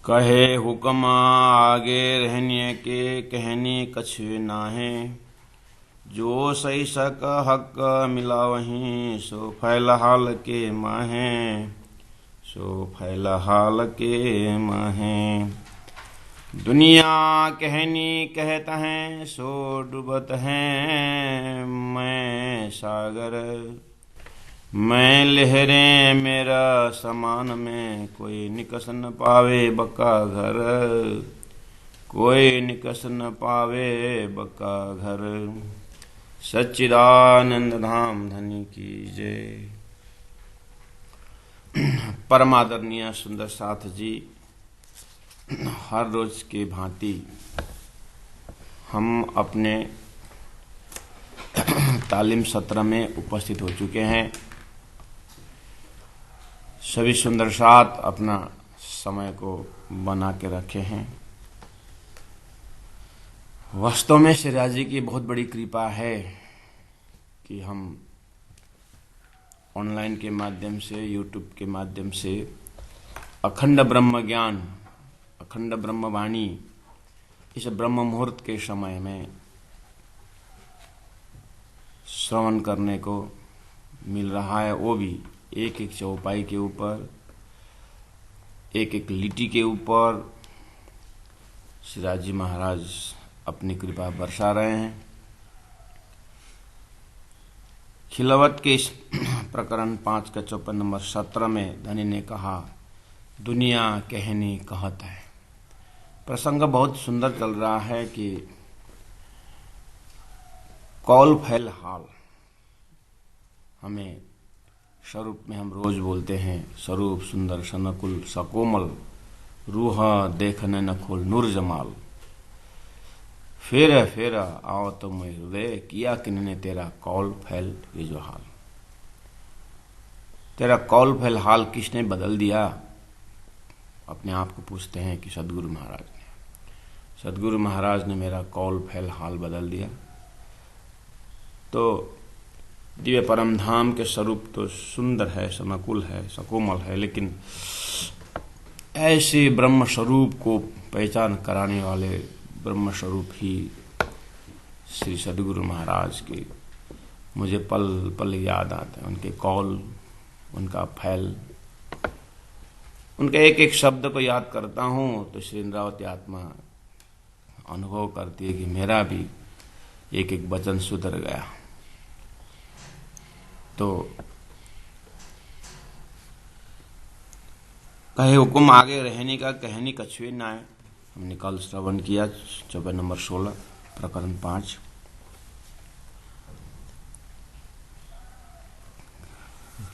कहे हुक्म आगे रहने के कहने कछ नाहे। जो सही सक हक मिला वहीं सो फैल हाल के माहे। सो फैल हाल के माहे। दुनिया कहनी कहत हैं सो डूबत हैं मैं सागर। मैं लहरें मेरा समान में कोई निकस न पावे बका घर। कोई निकस न पावे बका घर। सच्चिदानंद धाम धनी की जय। परमादरणीय सुंदर साथ जी, हर रोज के भांति हम अपने तालीम सत्र में उपस्थित हो चुके हैं। सभी सुंदर साथ अपना समय को बना के रखे हैं। वास्तव में श्री जी की बहुत बड़ी कृपा है कि हम ऑनलाइन के माध्यम से, यूट्यूब के माध्यम से अखंड ब्रह्म ज्ञान, अखंड ब्रह्म वाणी इस ब्रह्म मुहूर्त के समय में श्रवण करने को मिल रहा है। वो भी एक एक चौपाई के ऊपर, एक एक लिटी के ऊपर श्री जी महाराज अपनी कृपा बरसा रहे हैं। खिलवत के इस प्रकरण 5 का 54 नंबर सत्र में धनी ने कहा, दुनिया कहनी कहत है। प्रसंग बहुत सुंदर चल रहा है कि कौल फैल हाल। हमें स्वरूप में हम रोज बोलते हैं, स्वरूप सुंदर सनकुल सकोमल, रूह देखने न खोल नूर जमाल। फिर आओ तो मैं हृदय किया किन्ने तेरा कौल फैल ये जो हाल। तेरा कौल फैल हाल किसने बदल दिया? अपने आप को पूछते हैं कि सदगुरु महाराज ने। सदगुरु महाराज ने मेरा कौल फैल हाल बदल दिया। तो दिव्य परम धाम के स्वरूप तो सुंदर है, सनकुल है, सकोमल है, लेकिन ऐसे ब्रह्म स्वरूप को पहचान कराने वाले ब्रह्म स्वरूप ही श्री सदगुरु महाराज के मुझे पल पल याद आते हैं। उनके कौल, उनका फैल, उनके एक एक शब्द को याद करता हूँ तो श्री इंद्रावती आत्मा अनुभव करती है कि मेरा भी एक एक वचन सुधर गया। तो कहे हुक्म आगे रहने का कहनी कछुए ना है। हमने कल श्रवण किया 54 नंबर 16 प्रकरण 5।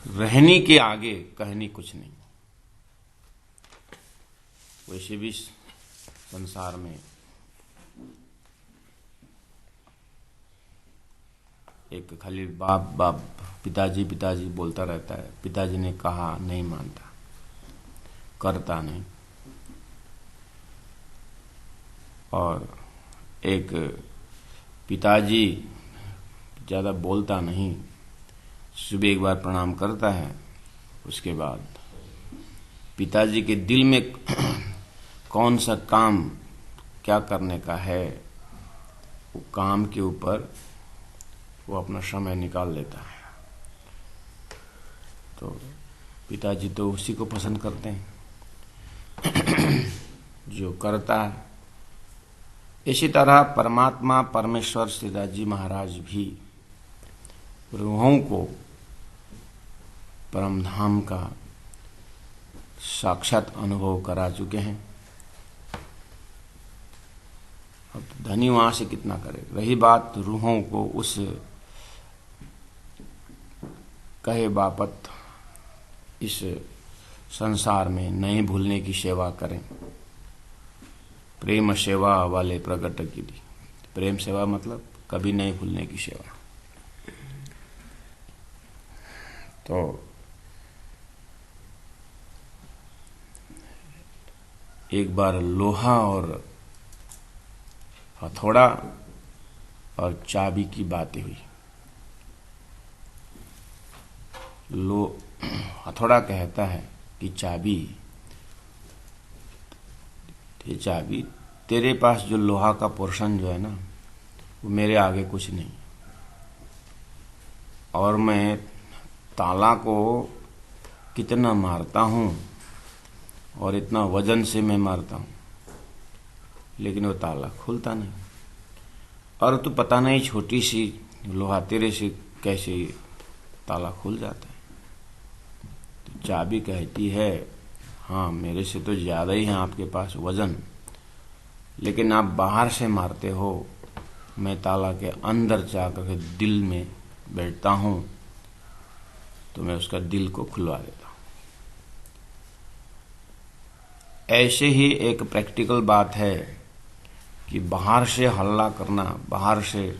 रहने के आगे कहनी कुछ नहीं। वैसे भी संसार में एक खाली बाप बाप पिताजी पिताजी बोलता रहता है। पिताजी ने कहा नहीं मानता, करता नहीं। और एक पिताजी ज्यादा बोलता नहीं, सुबह एक बार प्रणाम करता है, उसके बाद पिताजी के दिल में कौन सा काम क्या करने का है, वो काम के ऊपर वो अपना समय निकाल लेता है। तो पिताजी तो उसी को पसंद करते हैं जो करता है। इसी तरह परमात्मा परमेश्वर श्री जी महाराज भी रूहों को परमधाम का साक्षात अनुभव करा चुके हैं। अब धनी वहां से कितना करे। रही बात रूहों को उस कहे बापत इस संसार में नहीं भूलने की सेवा करें। प्रेम सेवा वाले प्रगट की दी। प्रेम सेवा मतलब कभी नहीं भूलने की सेवा। तो एक बार लोहा और हथौड़ा और चाबी की बातें हुई। हथौड़ा कहता है कि चाबी ये चाबी, तेरे पास जो लोहा का पोर्शन जो है ना, वो मेरे आगे कुछ नहीं। और मैं ताला को कितना मारता हूँ और इतना वजन से मैं मारता हूँ, लेकिन वो ताला खुलता नहीं। और तू पता नहीं छोटी सी लोहा तेरे से कैसे ताला खुल जाता है। तो चाबी कहती है, हाँ मेरे से तो ज्यादा ही है आपके पास वजन, लेकिन आप बाहर से मारते हो, मैं ताला के अंदर जाकर के दिल में बैठता हूं, तो मैं उसका दिल को खुलवा देता हूं। ऐसे ही एक प्रैक्टिकल बात है कि बाहर से हल्ला करना, बाहर से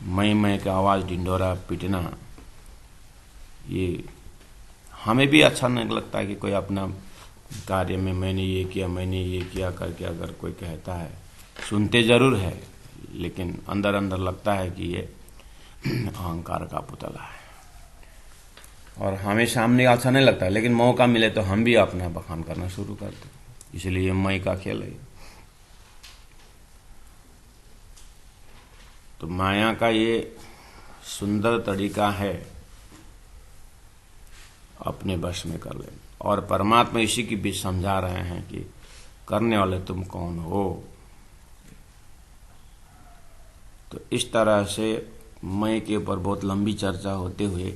मैं की आवाज, ढिंढोरा पीटना, ये हमें भी अच्छा नहीं लगता है कि कोई अपना कार्य में मैंने ये किया, मैंने ये किया करके अगर कोई कहता है, सुनते जरूर है, लेकिन अंदर अंदर लगता है कि ये अहंकार का पुतला है। और हमें सामने अच्छा नहीं लगता, लेकिन मौका मिले तो हम भी अपना बखान करना शुरू करते। इसलिए मैं का खेल है। तो माया का ये सुंदर तरीका है अपने वश में कर लेना। और परमात्मा इसी की भी समझा रहे हैं कि करने वाले तुम कौन हो। तो इस तरह से मैं के ऊपर बहुत लंबी चर्चा होते हुए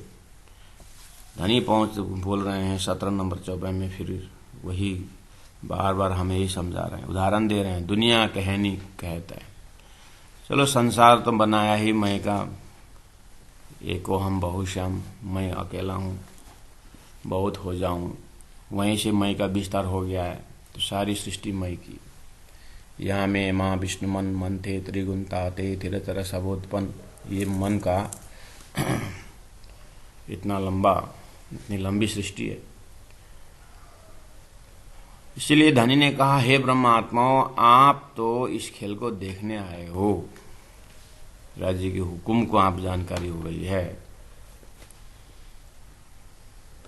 धनी पहुंच बोल रहे हैं 17 नंबर 14 में, फिर वही बार बार हमें ही समझा रहे हैं, उदाहरण दे रहे हैं। दुनिया कहनी कहता है, चलो संसार तो बनाया ही मैं का, एको हम बहुश्याम, मैं अकेला हूं, बहुत हो जाऊं, वहीं से मैं का विस्तार हो गया है। तो सारी सृष्टि मैं की, यहाँ में माँ विष्णु मन मन थे त्रिगुण ताते तिर तरह सबोत्पन्न, ये मन का इतना लंबा, इतनी लंबी सृष्टि है। इसलिए धनी ने कहा, हे ब्रह्मात्माओं, आप तो इस खेल को देखने आए हो, राज्य के हुक्म को आप जानकारी हो गई है,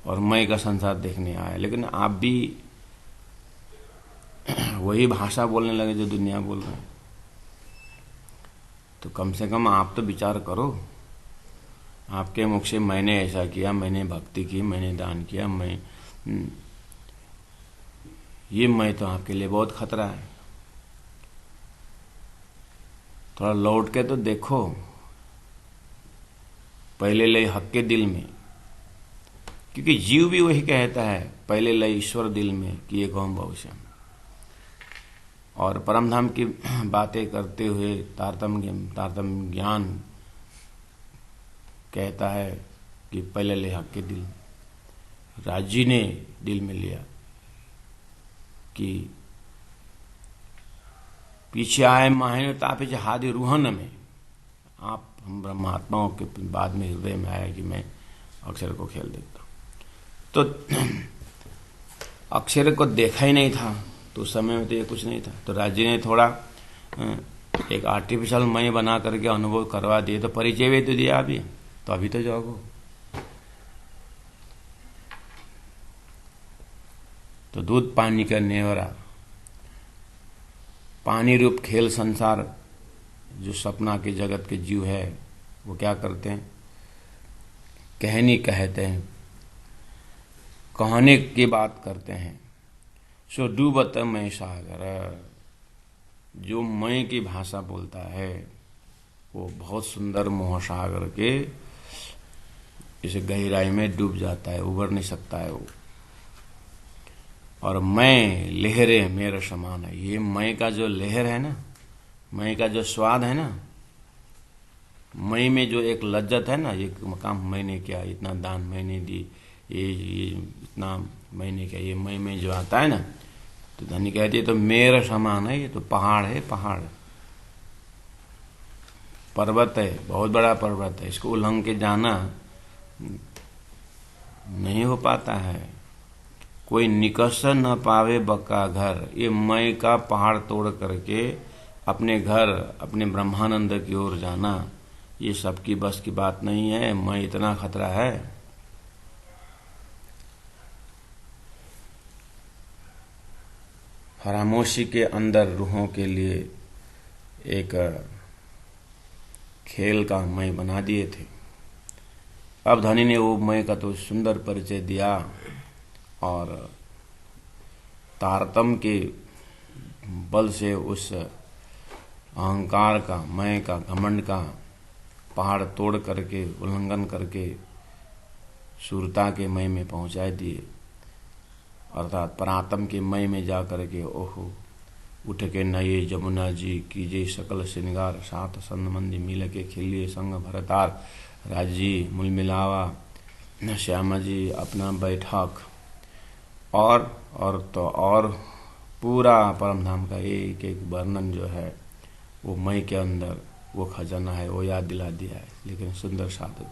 और मैं का संसार देखने आया, लेकिन आप भी वही भाषा बोलने लगे जो दुनिया बोल रहे हैं। तो कम से कम आप तो विचार करो। आपके मुख से मैंने ऐसा किया, मैंने भक्ति की, मैंने दान किया, ये मैं तो आपके लिए बहुत खतरा है। थोड़ा लौट के तो देखो, पहले ले हक के दिल में, क्योंकि जीव भी वही कहता है, पहले ले ईश्वर दिल में कि एक हम बहुश्याम। और परमधाम की बातें करते हुए तारतम्य ज्ञान कहता है कि पहले ले हक के दिल। राजी ने दिल में लिया कि पीछे आए माहिन तापे हादि रूहन में, आप हम ब्रह्मात्माओं के बाद में हृदय में आया कि मैं अक्षर को खेल देता हूं। तो अक्षर को देखा ही नहीं था, तो उस समय में तो ये कुछ नहीं था। तो राज्य ने थोड़ा एक आर्टिफिशियल मैं बना करके अनुभव करवा दिए, तो परिचय भी तो दिया अभी, तो अभी तो जाओगो। तो दूध पानी का नेवरा, पानी रूप खेल संसार, जो सपना के जगत के जीव है, वो क्या करते हैं, कहनी कहते हैं, कहने की बात करते हैं। सो डूबत मैं सागर, जो मैं की भाषा बोलता है वो बहुत सुंदर मोह सागर के इस गहराई में डूब जाता है, उबर नहीं सकता है वो। और मैं लहरे मेरे समान है, ये मैं का जो लहर है ना, मैं का जो स्वाद है ना, मैं में जो एक लज्जत है ना, ये मकाम मैंने किया, इतना दान मैंने दी, ये इतना मैंने किया, ये मैं में जो आता है ना, तो धनी कहती है तो मेरे समान है, ये तो पहाड़ है, पहाड़ पर्वत है, बहुत बड़ा पर्वत है, इसको उल्लंघ के जाना नहीं हो पाता है। कोई निकस न पावे बक्का घर, ये मैं का पहाड़ तोड़ करके अपने घर, अपने ब्रह्मानंद की ओर जाना, ये सबकी बस की बात नहीं है। मैं इतना खतरा है। फरामोशी के अंदर रूहों के लिए एक खेल का मय बना दिए थे। अब धनी ने वो मय का तो सुंदर परिचय दिया और तारतम के बल से उस अहंकार का, मय का, घमंड का पहाड़ तोड़ करके, उल्लंघन करके शूरता के मय में पहुंचा दिए, अर्थात परात्म के मय में जा करके ओहो उठ के नये जमुना जी कीजे सकल श्रृंगार, सात संग मंदी मिल के खिलिए संग भरतार, राजी मुल मिलावा न श्यामा जी अपना बैठक। और पूरा परमधाम का एक एक वर्णन जो है वो मय के अंदर वो खजाना है, वो याद दिला दिया है, लेकिन सुंदर साधु।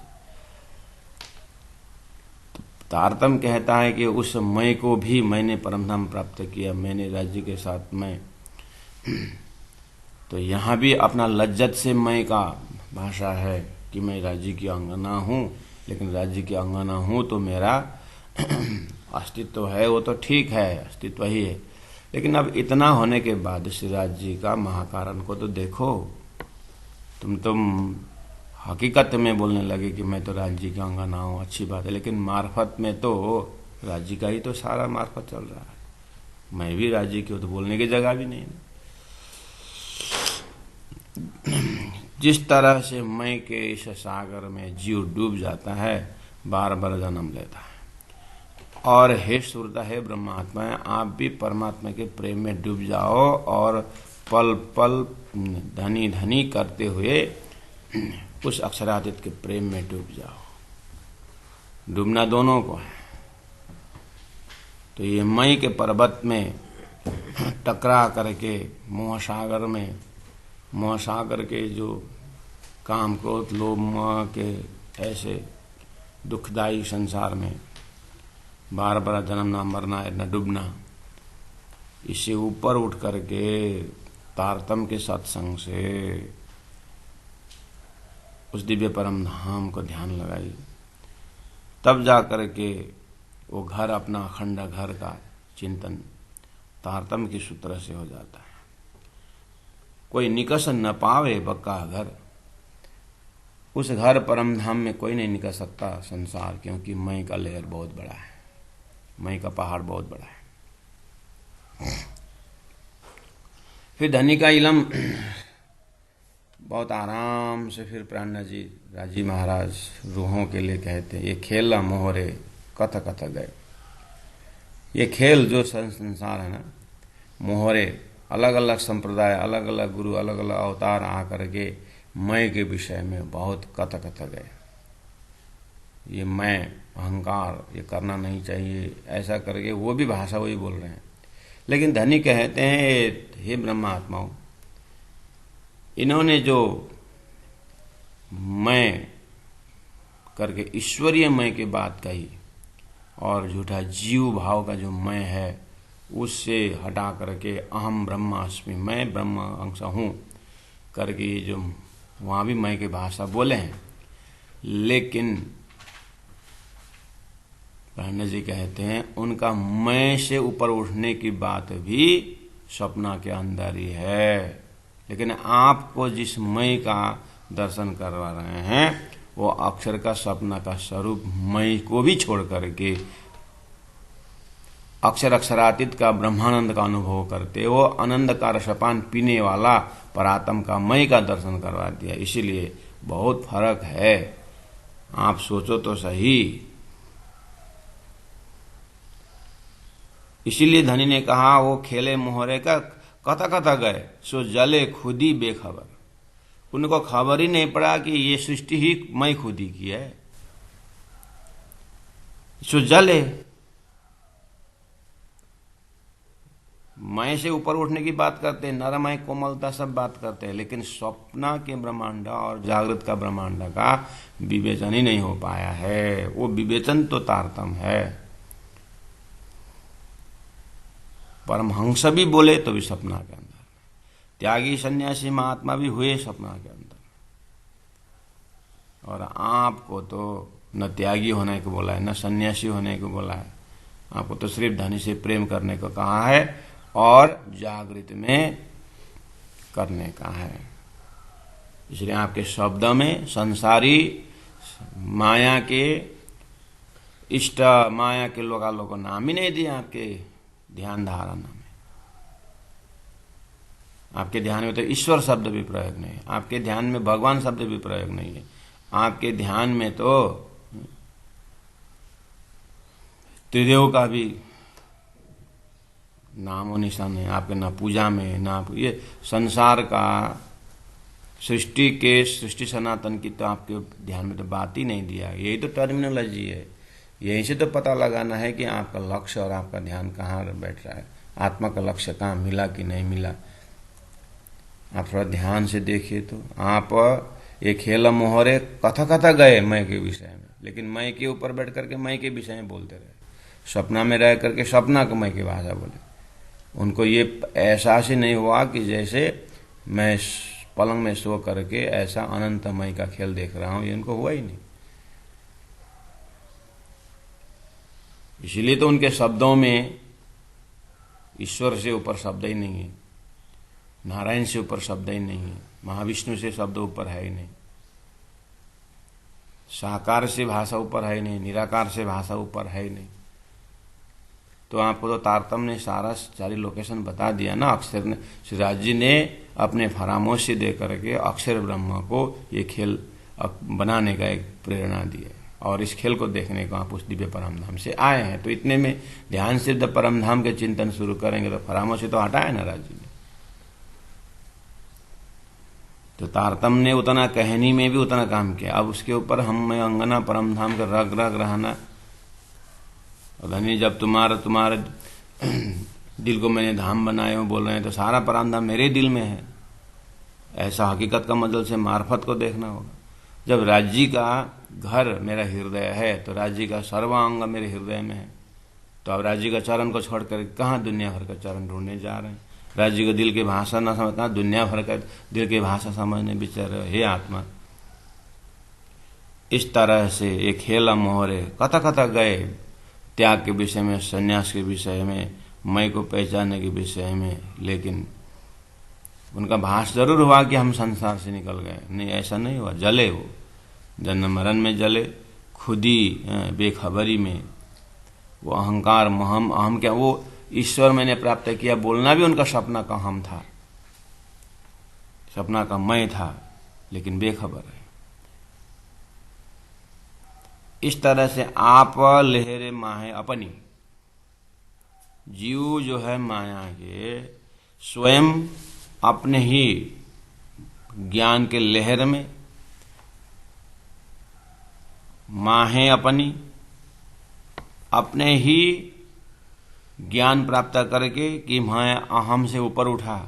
तारतम कहता है कि उस मय को भी मैंने परमधाम प्राप्त किया, मैंने राज्य के साथ मैं तो यहाँ भी अपना लज्जत से मय का भाषा है कि मैं राज्य की अंगना हूँ, लेकिन राज्य की अंगना हूँ तो मेरा अस्तित्व है, वो तो ठीक है, अस्तित्व ही है, लेकिन अब इतना होने के बाद श्रीराज जी का महाकारण को तो देखो। तुम हकीकत में बोलने लगे कि मैं तो राज्य का अंगना हूँ, अच्छी बात है, लेकिन मार्फत में तो राज्य का ही तो सारा मार्फत चल रहा है। मैं भी राज्य की, तो बोलने की जगह भी नहीं। जिस तरह से मैं के इस सागर में जीव डूब जाता है, बार बार जन्म लेता है, और हे सुरता है ब्रह्मात्मा, आप भी परमात्मा के प्रेम में डूब जाओ और पल पल धनी धनी करते हुए उस अक्षरातीत के प्रेम में डूब जाओ। डूबना दोनों को है। तो ये मई के पर्वत में टकरा करके मोह सागर के जो काम क्रोध लोभ मोह के ऐसे दुखदायी संसार में बार बार जन्मना मरना न डूबना, इससे ऊपर उठ करके तारतम के सत्संग से उस दिव्य परम धाम को ध्यान लगाई, तब जा करके वो घर, अपना अखंड घर का चिंतन तारतम के सूत्र से हो जाता है। कोई निकस न पावे बक्का घर, उस घर परम धाम में कोई नहीं निकल सकता संसार, क्योंकि मई का लेयर बहुत बड़ा है, मई का पहाड़ बहुत बड़ा है। फिर धनी का इलम बहुत आराम से फिर प्राणनाथ जी, राजी महाराज रूहों के लिए कहते हैं, ये खेला मोहरे कथ कथ गए। ये खेल जो संसार है ना, मोहरे अलग अलग संप्रदाय, अलग अलग गुरु, अलग अलग अवतार आकर के मैं के विषय में बहुत कथ कथ गए। ये मैं, अहंकार, ये करना नहीं चाहिए, ऐसा करके वो भी भाषा वही बोल रहे हैं। लेकिन धनी कहते हैं, हे ब्रह्मात्माओं, इन्होंने जो मैं करके ईश्वरीय मैं की बात कही और झूठा जीव भाव का जो मैं है उससे हटा करके अहम ब्रह्मास्मि, मैं ब्रह्म अंश हूं करके जो वहां भी मैं की भाषा बोले हैं। लेकिन प्राणनाथ जी कहते हैं उनका मैं से ऊपर उठने की बात भी स्वप्न के अंदर ही है, लेकिन आपको जिस मैं का दर्शन करवा रहे हैं वो अक्षर का, स्वप्न का स्वरूप मैं को भी छोड़ करके अक्षर अक्षरातीत का ब्रह्मानंद का अनुभव करते वो आनंद का रसपान पीने वाला परात्म का मैं का दर्शन करवा दिया। इसीलिए बहुत फर्क है, आप सोचो तो सही। इसीलिए धनी ने कहा वो खेले मोहरे का कथा कथा गए, सो जले खुदी बेखबर। उनको खबर ही नहीं पड़ा कि ये सृष्टि ही मैं खुद ही की है। सो जले, मैं से ऊपर उठने की बात करते हैं, नरमय कोमलता सब बात करते हैं, लेकिन स्वप्न के ब्रह्मांड और जागृत का ब्रह्मांड का विवेचन ही नहीं हो पाया है। वो विवेचन तो तारतम है। परमहंस भी बोले तो भी सपना के अंदर, त्यागी सन्यासी महात्मा भी हुए सपना के अंदर, और आपको तो न त्यागी होने को बोला है, न सन्यासी होने को बोला है। आपको तो सिर्फ धनी से प्रेम करने को कहा है और जागृत में करने का है। इसलिए आपके शब्द में संसारी माया के इष्ट माया के लोग को नाम ही नहीं दिया आपके ध्यान धारणा में। आपके ध्यान में तो ईश्वर शब्द भी प्रयोग नहीं है, आपके ध्यान में भगवान शब्द भी प्रयोग नहीं है, आपके ध्यान में तो त्रिदेव का भी नाम और निशान है आपके, ना पूजा में ना ये संसार का सृष्टि सनातन की तो आपके ध्यान में तो बात ही नहीं दिया। यही तो टर्मिनोलॉजी है, यहीं से तो पता लगाना है कि आपका लक्ष्य और आपका ध्यान कहाँ बैठ रहा है, आत्मा का लक्ष्य कहाँ मिला कि नहीं मिला। आप थोड़ा ध्यान से देखिए तो आप ये खेल मोहरे कथा गए मैं के विषय में, लेकिन मैं के ऊपर बैठ करके मैं के विषय में बोलते रहे, सपना में रह करके सपना को मैं की भाषा बोले। उनको ये एहसास ही नहीं हुआ कि जैसे मैं पलंग में सो करके ऐसा अनंतमय का खेल देख रहा हूं, ये उनको हुआ ही नहीं। इसीलिए तो उनके शब्दों में ईश्वर से ऊपर शब्द ही नहीं है, नारायण से ऊपर शब्द ही नहीं है, महाविष्णु से शब्द ऊपर है ही नहीं, साकार से भाषा ऊपर है ही नहीं, निराकार से भाषा ऊपर है ही नहीं। तो आपको तो तारतम्य ने सारी लोकेशन बता दिया ना। अक्षर ने, श्रीराज जी ने अपने फरामोशी दे करके अक्षर ब्रह्म को ये खेल बनाने का एक प्रेरणा दी है, और इस खेल को देखने को आप उस दिव्य परमधाम से आए हैं। तो इतने में ध्यान से जब परमधाम के चिंतन शुरू करेंगे तो फरामोशी तो हटाए ना राज जी ने। तो तारतम्य ने उतना कहनी में भी उतना काम किया। अब उसके ऊपर हम में अंगना परमधाम का रग रग रहना, धनी जब तुम्हारे दिल को मैंने धाम बनाए हो बोल रहे हैं, तो सारा परमधाम मेरे दिल में है, ऐसा हकीकत का मतलब से मार्फत को देखना होगा। जब राज्य का घर मेरा हृदय है तो राज्य का सर्वांग मेरे हृदय में है, तो अब राज्य का चरण को छोड़कर कहाँ दुनिया भर का चरण ढूंढने जा रहे हैं। राज्य को दिल की भाषा न समझ, कहाँ दुनिया भर का दिल की भाषा समझने विचार। हे आत्मा, इस तरह से एक खेला मोहरे कथा गए त्याग के विषय में, संन्यास के विषय में, मैं को पहचानने के विषय में, लेकिन उनका भाष जरूर हुआ कि हम संसार से निकल गए। नहीं, ऐसा नहीं हुआ। जले वो जन्म मरण में जले, खुदी बेखबरी में, वो अहंकार महम अहम क्या, वो ईश्वर मैंने प्राप्त किया बोलना भी उनका सपना का हम था, सपना का मैं था, लेकिन बेखबर है। इस तरह से आप लहरे माहे अपनी, जीव जो है माया के स्वयं अपने ही ज्ञान के लहर में माहे अपनी, अपने ही ज्ञान प्राप्त करके कि मैं अहम से ऊपर उठा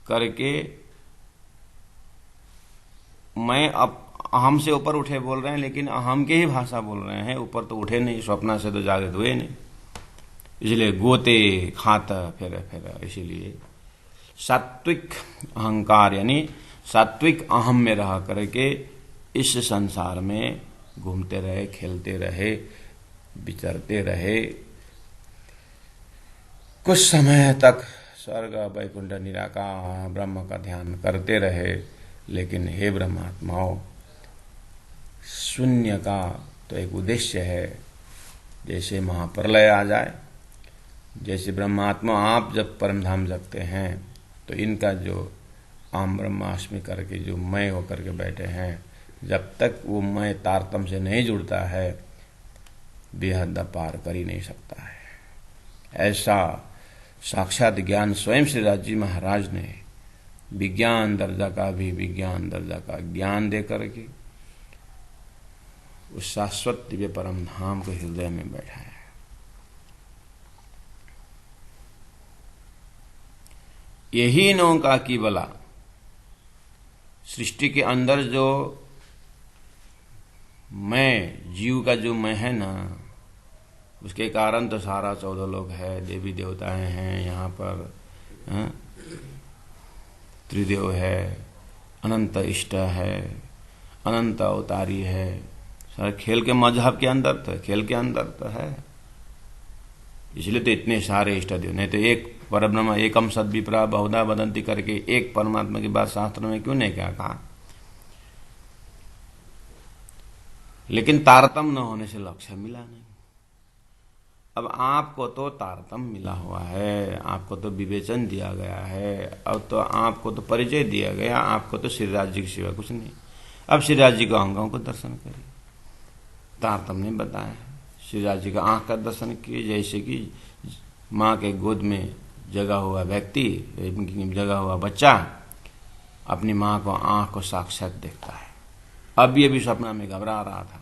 करके, मैं अब अहम से ऊपर उठे बोल रहे हैं, लेकिन अहम के ही भाषा बोल रहे हैं, ऊपर तो उठे नहीं, स्वप्न से तो जागृत हुए नहीं। इसलिए गोते खाता फिर इसीलिए सात्विक अहंकार यानी सात्विक अहम में रह करके इस संसार में घूमते रहे, खेलते रहे, विचरते रहे, कुछ समय तक स्वर्ग वैकुंठ निराकार ब्रह्म का ध्यान करते रहे। लेकिन हे ब्रह्मात्माओं, शून्य का तो एक उद्देश्य है। जैसे महाप्रलय आ जाए, जैसे ब्रह्मात्मा आप जब परमधाम जगते हैं तो इनका जो आम ब्रह्माष्टमी करके जो मैं होकर के बैठे हैं, जब तक वो मैं तारतम से नहीं जुड़ता है, बेहद पार कर ही नहीं सकता है। ऐसा साक्षात ज्ञान स्वयं श्री राज जी महाराज ने विज्ञान दर्जा का भी विज्ञान दर्जा का ज्ञान दे करके उस शाश्वत दिव्य परम धाम को हृदय में बैठाया। यही नौका की बला सृष्टि के अंदर जो मैं, जीव का जो मैं है ना, उसके कारण तो सारा 14 लोग है, देवी देवताएं हैं यहाँ पर, त्रिदेव है, अनंत इष्ट है, अनंत अवतारी है। सारे खेल के मजहब के अंदर तो, खेल के अंदर तो है। इसलिए तो इतने सारे इष्ट देव, नहीं तो एक परब्रह्म एकम सद विप्रा बहुधा वदंती करके एक परमात्मा की बात शास्त्र में क्यों नहीं क्या कहा। लेकिन तारतम्य न होने से लक्ष्य मिला नहीं। अब आपको तो तारतम्य मिला हुआ है, आपको तो विवेचन दिया गया है, अब तो आपको तो परिचय दिया गया, आपको तो श्री राज्य की सिवा कुछ नहीं। अब श्री राज्य को अंगों को दर्शन करिए, तारतम्य ने बताया है। श्री राज्य का आंख का दर्शन किए, जैसे कि माँ के गोद में जगा हुआ व्यक्ति, जगा हुआ बच्चा अपनी माँ को आंख को साक्षात देखता है। अब ये भी सपना में घबरा रहा था,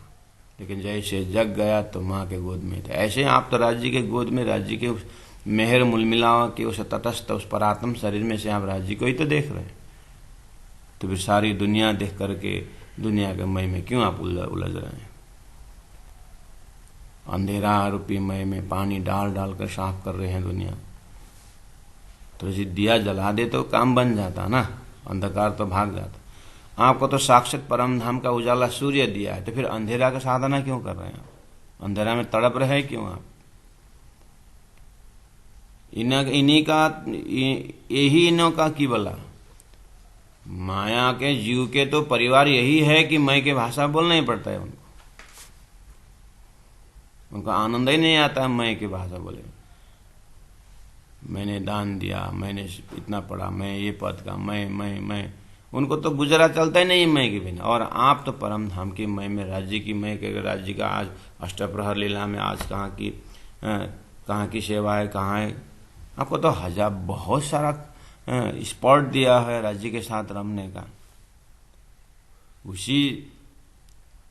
लेकिन जैसे जग गया तो माँ के गोद में थे। ऐसे आप तो राज्य के गोद में, राज्य के उस मेहर मुलमिलावा के उस तटस्थ उस परात्म शरीर में से आप राज्य को ही तो देख रहे हैं। तो फिर सारी दुनिया देख करके दुनिया के मय में क्यों आप उलझ रहे हैं। अंधेरा रूपी मय में पानी डाल डाल कर साफ कर रहे हैं दुनिया। तो यदि दिया जला दे तो काम बन जाता ना, अंधकार तो भाग जाता। आपको तो साक्षात परम धाम का उजाला सूर्य दिया है, तो फिर अंधेरा का साधना क्यों कर रहे हैं आप? अंधेरा में तड़प रहे क्यों आप? इन्हीं का यही इन्हों का की बला। माया के जीव के तो परिवार यही है कि मय के भाषा बोलना ही पड़ता है उनको। उनको आनंद ही नहीं आता है मैं की भाषा बोले। मैंने दान दिया, मैंने इतना पढ़ा, मैं ये पद का, मैं उनको तो गुजरा चलता ही नहीं मैं के बिना। और आप तो परम धाम की मैं में राज्य की मैं के राज्य का आज अष्टप्रहर लीला में आज कहाँ की सेवा है, कहाँ है। आपको तो हजार बहुत सारा स्पॉट दिया है राज्य के साथ रमने का।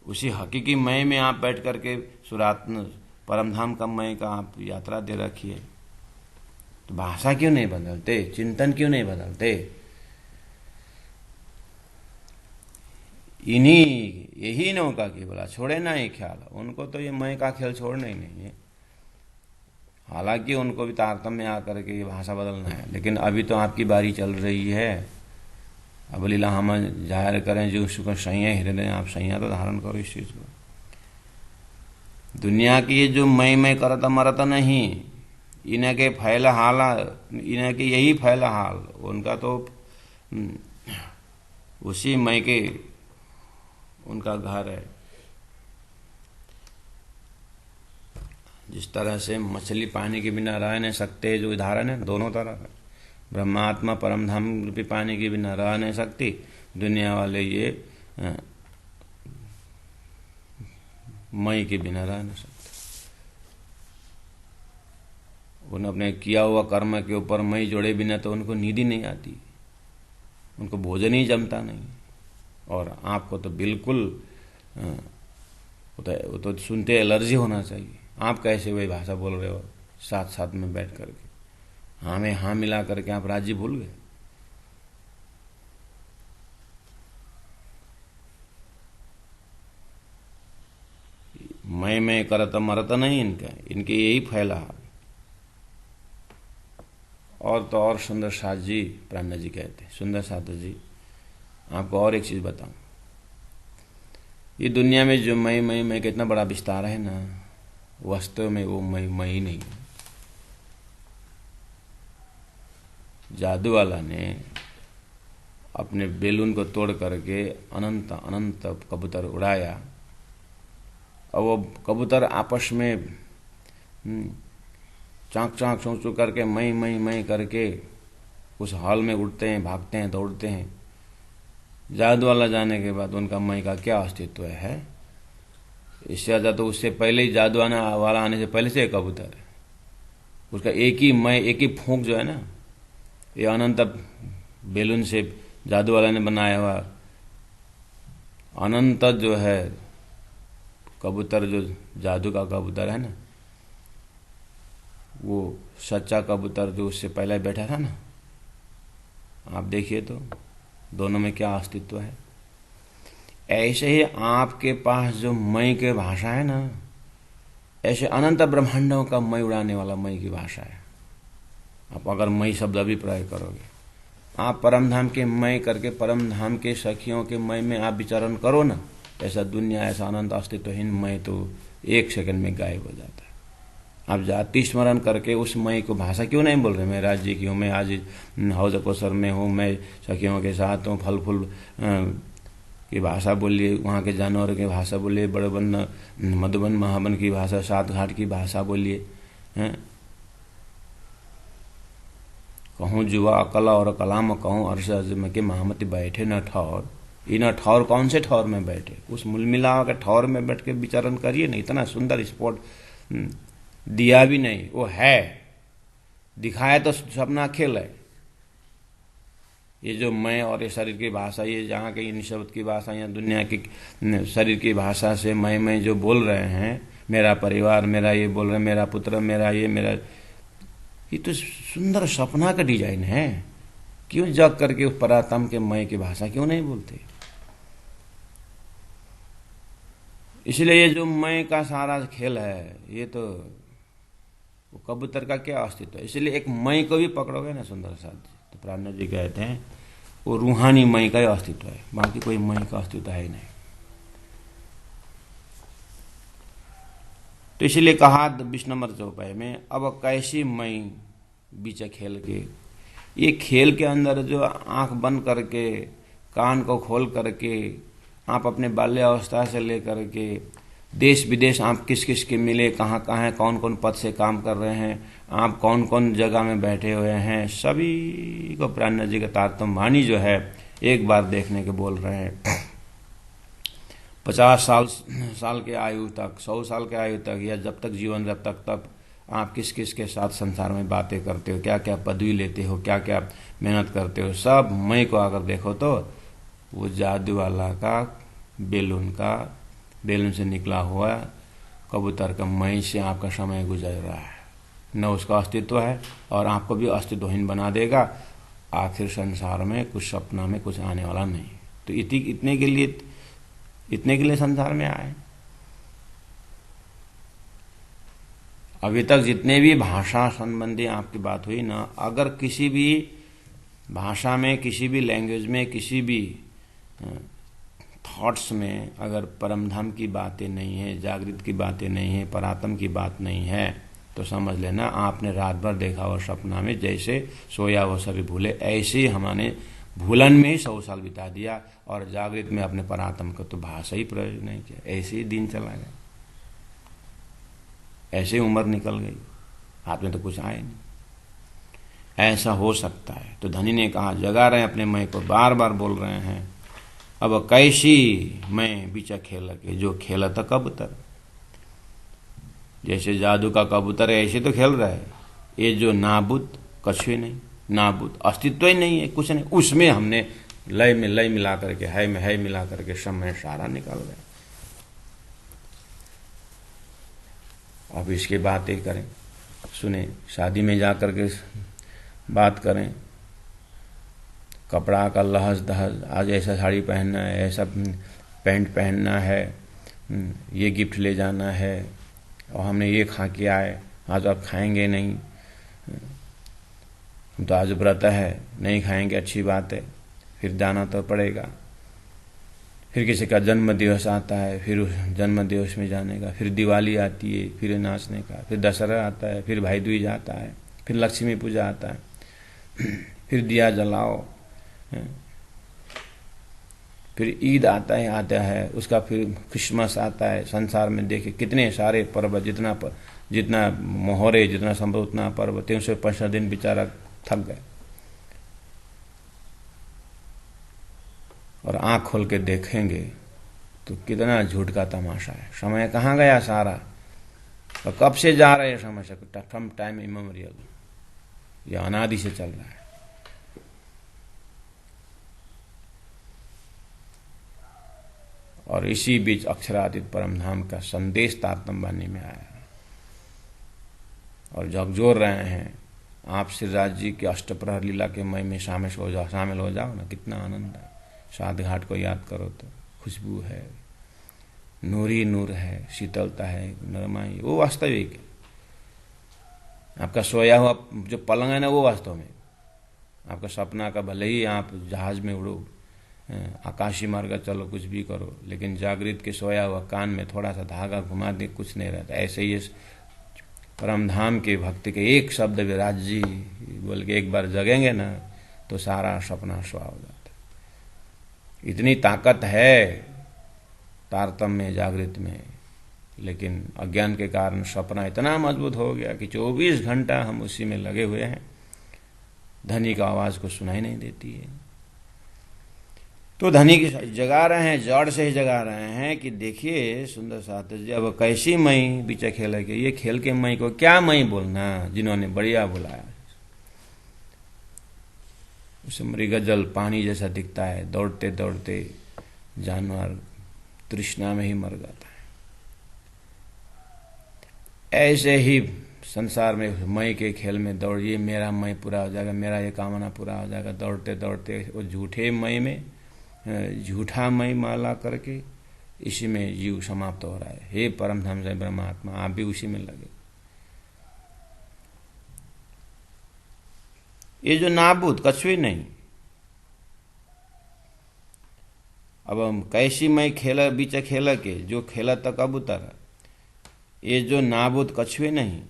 उसी हकीकी मय में आप बैठ करके सुरात्म परमधाम का मय का आप यात्रा दे रखी है। तो भाषा क्यों नहीं बदलते, चिंतन क्यों नहीं बदलते? यही इन्हों का की बोला, छोड़े ना ये ख्याल। उनको तो ये मय का खेल छोड़ना ही नहीं है। हालांकि उनको भी तारतम्य आकर के ये भाषा बदलना है, लेकिन अभी तो आपकी बारी चल रही है। अब लीला हम जाहिर करें जो उसको सैया हृदय, आप सैया तो धारण करो इस चीज को। दुनिया की ये जो मैं करता मरता नहीं, इनके फैला हाला, इनके यही फैला हाल। उनका तो उसी मैं के उनका घर है। जिस तरह से मछली पानी के बिना रह नहीं सकते, जो उदाहरण है दोनों तरह है। ब्रह्मात्मा परमधाम रूपी पानी के बिना रह नहीं सकती, दुनिया वाले ये मई के बिना रह नहीं सकते। उन्हें अपने किया हुआ कर्म के ऊपर मई जोड़े बिना तो उनको नींद ही नहीं आती, उनको भोजन ही जमता नहीं। और आपको तो बिल्कुल वो तो सुनते एलर्जी होना चाहिए। आप कैसे वही भाषा बोल रहे हो साथ साथ में बैठ करके? हाँ में हाँ मिला करके आप राज्य भूल गए। मैं करता मरता नहीं इनके यही फैला। और तो और सुंदर साथ जी, प्राणा जी कहते, सुंदर साथ जी आपको और एक चीज बताऊं। ये दुनिया में जो मैं कितना बड़ा विस्तार है ना, वास्तव में वो मैं ही नहीं है। जादू वाला ने अपने बेलून को तोड़ करके अनंत अनंत कबूतर उड़ाया, और वो कबूतर आपस में चाँक चाँक चौं चौं करके मैं करके उस हॉल में उड़ते हैं, भागते हैं, दौड़ते हैं। जादू वाला जाने के बाद उनका मैं का क्या अस्तित्व है? इससे ज्यादा तो उससे पहले ही जादू वाला आने से पहले से कबूतर है। उसका एक ही मैं, एक ही फूंक जो है ना, ये अनंत बेलून से जादू वाला ने बनाया हुआ अनंत जो है कबूतर, जो जादू का कबूतर है ना, वो सच्चा कबूतर जो उससे पहले बैठा था ना, आप देखिए तो दोनों में क्या अस्तित्व है। ऐसे ही आपके पास जो मई की भाषा है ना, ऐसे अनंत ब्रह्मांडों का मई उड़ाने वाला मई की भाषा है। आप अगर मई शब्द अभी प्रयोग करोगे, आप परमधाम के मय करके परमधाम के सखियों के मय में आप विचरण करो ना, ऐसा दुनिया, ऐसा अनंत अस्तित्वहीन मय तो एक सेकंड में गायब हो जाता है। आप जाति स्मरण करके उस मैं को भाषा क्यों नहीं बोल रहे? मैं राज्य की हूँ, मैं आज हौज कोसर में हूँ, मैं सखियों के साथ हूँ, फल फूल की भाषा बोलिए, वहाँ के जानवर की भाषा बोलिए, बड़बन मधुबन महाबन की भाषा, सात घाट की भाषा बोलिए। हैं कहूँ जुआ अकला और कलाम कहूँ अर्श अजम के महामती बैठे न ठौर। इन ठौर कौन से ठौर में बैठे? उस मुलमिला के ठौर में बैठ के विचरण करिए ना। इतना सुंदर स्पॉट दिया भी नहीं, वो है, दिखाया तो सपना खेल है। ये जो मैं और ये शरीर की भाषा, ये जहाँ के इन शब्द की भाषा या दुनिया की शरीर की भाषा से मैं जो बोल रहे हैं, मेरा परिवार, मेरा ये बोल रहे हैं, मेरा पुत्र, मेरा ये तो सुंदर सपना का डिजाइन है। क्यों जग करके उस परात्म के मैं की भाषा क्यों नहीं बोलते? इसलिए ये जो मैं का सारा खेल है, ये तो वो कबूतर का क्या अस्तित्व है? इसलिए एक मैं को भी पकड़ोगे ना सुंदर साथ जी, तो प्राण जी कहते हैं वो रूहानी मैं का ही अस्तित्व है, बाकी कोई मैं का अस्तित्व है ही नहीं। तो इसलिए कहा 20 नंबर चौपाई में, अब कैसी मैं बीच खेल के, ये खेल के अंदर जो आंख बंद करके कान को खोल करके आप अपने बाल्यावस्था से लेकर के देश विदेश आप किस किस के मिले, कहाँ कहाँ कौन कौन पद से काम कर रहे हैं, आप कौन कौन जगह में बैठे हुए हैं, सभी को प्राण जी का तारतम्य वाणी जो है एक बार देखने के बोल रहे हैं। 50 साल के आयु तक, 100 साल के आयु तक, या जब तक जीवन जब तक तब आप किस किस के साथ संसार में बातें करते हो, क्या क्या पदवी लेते हो, क्या क्या मेहनत करते हो, सब मैं को अगर देखो तो वो जादू वाला का बेलून से निकला हुआ कबूतर का मैं से आपका समय गुजर रहा है। न उसका अस्तित्व है और आपको भी अस्तित्वहीन बना देगा। आखिर संसार में कुछ सपना में कुछ आने वाला नहीं। तो इतने के लिए संसार में आए। अभी तक जितने भी भाषा संबंधी आपकी बात हुई ना, अगर किसी भी भाषा में, किसी भी लैंग्वेज में, किसी भी थॉट्स में अगर परमधाम की बातें नहीं है, जागृत की बातें नहीं है, परात्म की बात नहीं है, तो समझ लेना आपने रात भर देखा और सपना में जैसे सोया वो सभी भूले, ऐसे ही हमने भूलन में ही 100 साल बिता दिया और जागृत में अपने परात्म को तो भाषा ही प्रयोग नहीं किया। ऐसे ही दिन चला गया, ऐसे ही उम्र निकल गई, हाथ में तो कुछ आए नहीं। ऐसा हो सकता है। तो धनी ने कहा, जगा रहे अपने मैं को, बार बार बोल रहे हैं, अब कैसी मैं बीचा खेल के, जो खेला था कबूतर, जैसे जादू का कबूतर है ऐसे तो खेल रहा है। ये जो नाबुद, कछुए नहीं, नाबुद, अस्तित्व ही नहीं है, कुछ नहीं, उसमें हमने लय में लय मिला करके, है में है मिला करके समय सारा निकाल गए। अब इसके बातें करें, सुने, शादी में जा करके बात करें, कपड़ा का लहज दहज, आज ऐसा साड़ी पहनना है, ऐसा पैंट पहनना है, ये गिफ्ट ले जाना है, और हमने ये खा के आए, आज आप खाएंगे नहीं, तो आज व्रत है, नहीं खाएंगे, अच्छी बात है, फिर जाना तो पड़ेगा। फिर किसी का जन्म दिवस आता है, फिर उस जन्म दिवस में जाने का, फिर दिवाली आती है, फिर नाचने का, फिर दशहरा आता है, फिर भाई दूज आता है, फिर लक्ष्मी पूजा आता है, फिर दिया जलाओ, फिर ईद आता है उसका, फिर क्रिसमस आता है। संसार में देखिए कितने सारे पर्व, जितना मोहरे, जितना संभव उतना पर्व, 365 दिन बेचारा थक गए। और आंख खोल के देखेंगे तो कितना झूठ का तमाशा है। समय कहाँ गया सारा, और कब से जा रहे हैं समय से, फ्रॉम टाइम इमेमोरियल, ये अनादि से चल रहा है। और इसी बीच अक्षरातीत परमधाम का संदेश तारतम्य वाणी में आया है और झकझोर रहे हैं। आप श्रीराज जी के अष्टप्रहर लीला के मय में शामिल हो जाओ ना, कितना आनंद है। सात घाट को याद करो तो खुशबू है, नूर ही नूर है, शीतलता है, नरमाई, वो वास्तविक है। आपका सोया हुआ जो पलंग है ना, वो वास्तव में आपका सपना का, भले ही आप जहाज में उड़ो, आकाशीय मार्ग चलो, कुछ भी करो, लेकिन जागृत के सोया हुआ कान में थोड़ा सा धागा घुमा दे, कुछ नहीं रहता। ऐसे ही परम धाम के भक्त के एक शब्द विराज जी बोल के एक बार जगेंगे ना तो सारा सपना स्वा हो जाता। इतनी ताकत है तारतम्य जागृत में, लेकिन अज्ञान के कारण सपना इतना मजबूत हो गया कि 24 घंटा हम उसी में लगे हुए हैं, धनी का आवाज को सुनाई नहीं देती है। तो धनी की जगा रहे हैं, जड़ से ही जगा रहे हैं कि देखिए सुंदर साथ जी, अब कैसी मई बीच खेल के, ये खेल के मई को क्या मई बोलना, जिन्होंने बढ़िया बुलाया। उसे मृगजल पानी जैसा दिखता है, दौड़ते दौड़ते जानवर तृष्णा में ही मर जाता है। ऐसे ही संसार में मई के खेल में दौड़िए, मेरा मई पूरा हो जाएगा, मेरा ये कामना पूरा हो जाएगा, दौड़ते दौड़ते वो झूठे मई में, झूठा मई माला करके इसी में जीव समाप्त हो रहा है। हे परम धाम से ब्रह्मात्मा, आप भी उसी में लगे। ये जो नाबूद कछुए नहीं, अब हम कैसी मई खेला बीच खेला के जो खेला तक कबूतर, ये जो नाबूद कछुए नहीं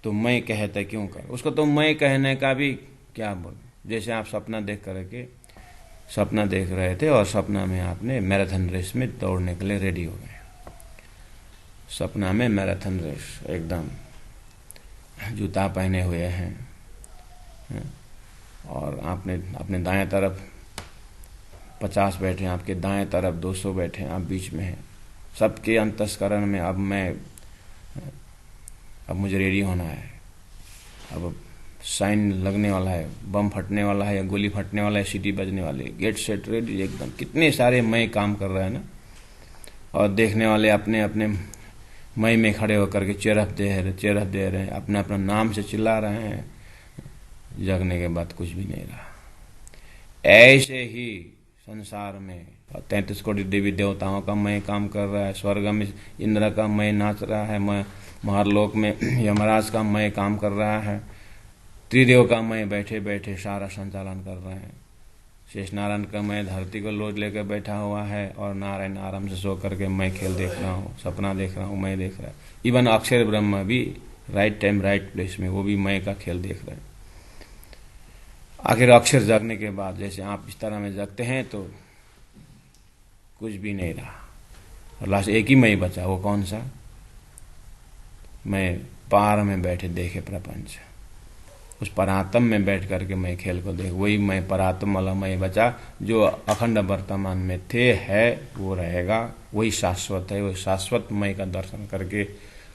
तो मैं कहता क्यों कर, उसको तो मैं कहने का भी क्या बोल। जैसे आप सपना देख करके सपना देख रहे थे और सपना में आपने मैराथन रेस में दौड़ने के लिए रेडी हो गए। सपना में मैराथन रेस, एकदम जूता पहने हुए हैं और आपने अपने दाएं तरफ 50 बैठे, आपके दाएं तरफ 200 बैठे, आप बीच में हैं। सबके अंतस्करण में अब मुझे रेडी होना है, अब साइन लगने वाला है, बम फटने वाला है या गोली फटने वाला है, सीटी बजने वाली है, गेट सेट रेडी एकदम। कितने सारे मई काम कर रहे हैं ना, और देखने वाले अपने अपने मई में खड़े होकर के चेहरा दे रहे हैं, अपना अपना नाम से चिल्ला रहे हैं। जगने के बाद कुछ भी नहीं रहा। ऐसे ही संसार में 33 कोटि देवी देवताओं का मय काम कर रहा है, स्वर्ग में इंद्र का मय नाच रहा है, महारलोक में यमराज का मय काम कर रहा है, त्रिदेव का मय बैठे बैठे सारा संचालन कर रहे हैं, शेष नारायण का मय धरती को लोड लेकर बैठा हुआ है, और नारायण आराम से सो करके मैं खेल देख रहा हूँ, सपना देख रहा हूँ, मैं देख रहा है। इवन अक्षर ब्रह्म भी राइट टाइम राइट प्लेस में, वो भी मय का खेल देख रहे हैं। आखिर अक्षर जगने के बाद जैसे आप इस तरह में जगते हैं तो कुछ भी नहीं रहा, और लास्ट एक ही मई बचा। वो कौन सा? मैं पार में बैठे देखे प्रपंच, उस परात्म में बैठ करके मैं खेल को देख, वही मैं परात्म वाला मैं बचा जो अखंड वर्तमान में थे, है, वो रहेगा, वही शाश्वत है। वही शाश्वत मय का दर्शन करके